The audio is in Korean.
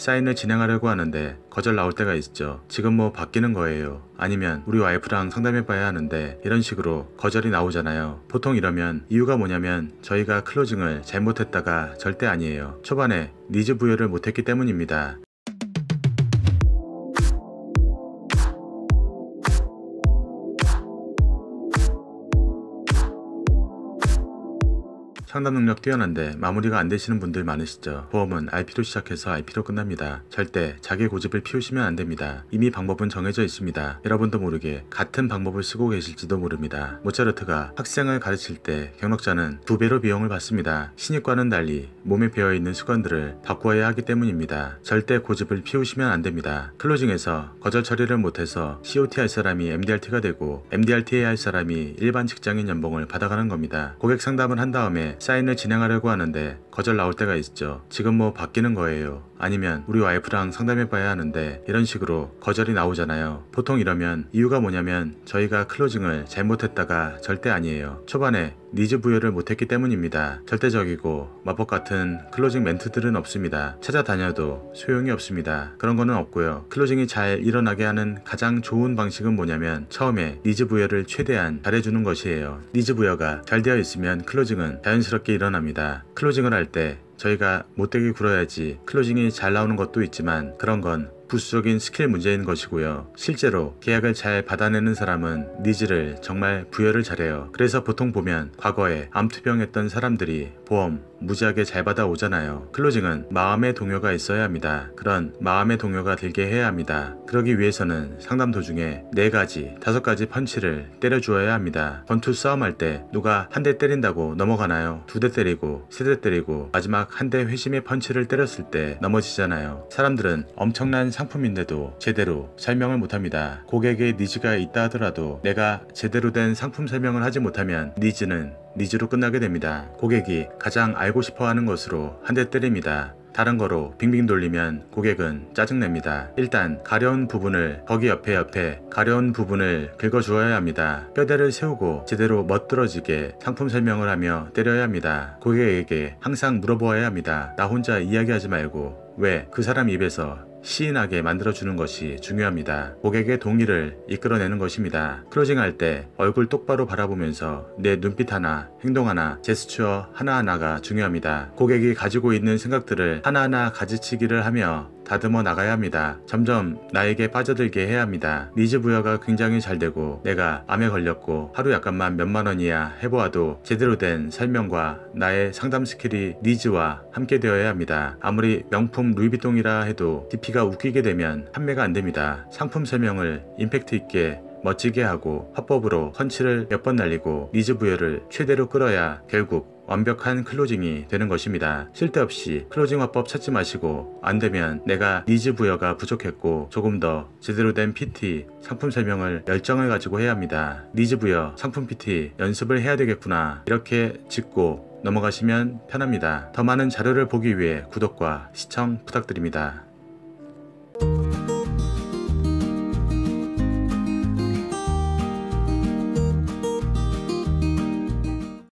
사인을 진행하려고 하는데 거절 나올 때가 있죠. 지금 뭐 바뀌는 거예요. 아니면 우리 와이프랑 상담해봐야 하는데 이런 식으로 거절이 나오잖아요. 보통 이러면 이유가 뭐냐면 저희가 클로징을 잘못했다가 절대 아니에요. 초반에 니즈 부여를 못했기 때문입니다. 상담 능력 뛰어난데 마무리가 안 되시는 분들 많으시죠. 보험은 RP로 시작해서 RP로 끝납니다. 절대 자기 고집을 피우시면 안 됩니다. 이미 방법은 정해져 있습니다. 여러분도 모르게 같은 방법을 쓰고 계실지도 모릅니다. 모차르트가 학생을 가르칠 때 경력자는 2배로 비용을 받습니다. 신입과는 달리 몸에 배어있는 습관들을 바꾸어야 하기 때문입니다. 절대 고집을 피우시면 안 됩니다. 클로징에서 거절 처리를 못해서 COT 할 사람이 MDRT가 되고 MDRTA 할 사람이 일반 직장인 연봉을 받아가는 겁니다. 고객 상담을 한 다음에 사인을 진행하려고 하는데 거절 나올 때가 있죠. 지금 뭐 바뀌는 거예요. 아니면 우리 와이프랑 상담해봐야 하는데 이런 식으로 거절이 나오잖아요. 보통 이러면 이유가 뭐냐면 저희가 클로징을 잘못했다가 절대 아니에요. 초반에 니즈 부여를 못했기 때문입니다. 절대적이고 마법 같은 클로징 멘트들은 없습니다. 찾아다녀도 소용이 없습니다. 그런 거는 없고요. 클로징이 잘 일어나게 하는 가장 좋은 방식은 뭐냐면 처음에 니즈 부여를 최대한 잘해주는 것이에요. 니즈 부여가 잘 되어 있으면 클로징은 자연스럽게 일어납니다. 클로징을 할 때 저희가 못되게 굴어야지 클로징이 잘 나오는 것도 있지만 그런 건 부수적인 스킬 문제인 것이고요. 실제로 계약을 잘 받아내는 사람은 니즈를 정말 부여를 잘해요. 그래서 보통 보면 과거에 암투병했던 사람들이 보험 무지하게 잘 받아오잖아요. 클로징은 마음의 동요가 있어야 합니다. 그런 마음의 동요가 들게 해야 합니다. 그러기 위해서는 상담 도중에 4가지, 5가지 펀치를 때려주어야 합니다. 권투 싸움할 때 누가 한 대 때린다고 넘어가나요? 2대 때리고 3대 때리고 마지막 한 대 회심의 펀치를 때렸을 때 넘어지잖아요. 사람들은 엄청난 상품인데도 제대로 설명을 못합니다. 고객의 니즈가 있다 하더라도 내가 제대로 된 상품 설명을 하지 못하면 니즈는 니즈로 끝나게 됩니다. 고객이 가장 알고 싶어하는 것으로 한 대 때립니다. 다른 거로 빙빙 돌리면 고객은 짜증냅니다. 일단 가려운 부분을 거기 옆에 가려운 부분을 긁어주어야 합니다. 뼈대를 세우고 제대로 멋들어지게 상품 설명을 하며 때려야 합니다. 고객에게 항상 물어보아야 합니다. 나 혼자 이야기하지 말고 왜 그 사람 입에서 시인하게 만들어주는 것이 중요합니다. 고객의 동의를 이끌어내는 것입니다. 클로징할 때 얼굴 똑바로 바라보면서 내 눈빛 하나, 행동 하나, 제스처 하나하나가 중요합니다. 고객이 가지고 있는 생각들을 하나하나 가지치기를 하며 다듬어 나가야 합니다. 점점 나에게 빠져들게 해야 합니다. 니즈 부여가 굉장히 잘 되고 내가 암에 걸렸고 하루 약값만 몇만 원이야 해보아도 제대로 된 설명과 나의 상담 스킬이 니즈와 함께 되어야 합니다. 아무리 명품 루이비통이라 해도 DP가 웃기게 되면 판매가 안 됩니다. 상품 설명을 임팩트 있게 멋지게 하고 화법으로 펀치를 몇 번 날리고 니즈 부여를 최대로 끌어야 결국 완벽한 클로징이 되는 것입니다. 쓸데없이 클로징 화법 찾지 마시고 안되면 내가 니즈 부여가 부족했고 조금 더 제대로 된 PT 상품 설명을 열정을 가지고 해야 합니다. 니즈 부여 상품 PT 연습을 해야 되겠구나 이렇게 짚고 넘어가시면 편합니다. 더 많은 자료를 보기 위해 구독과 시청 부탁드립니다.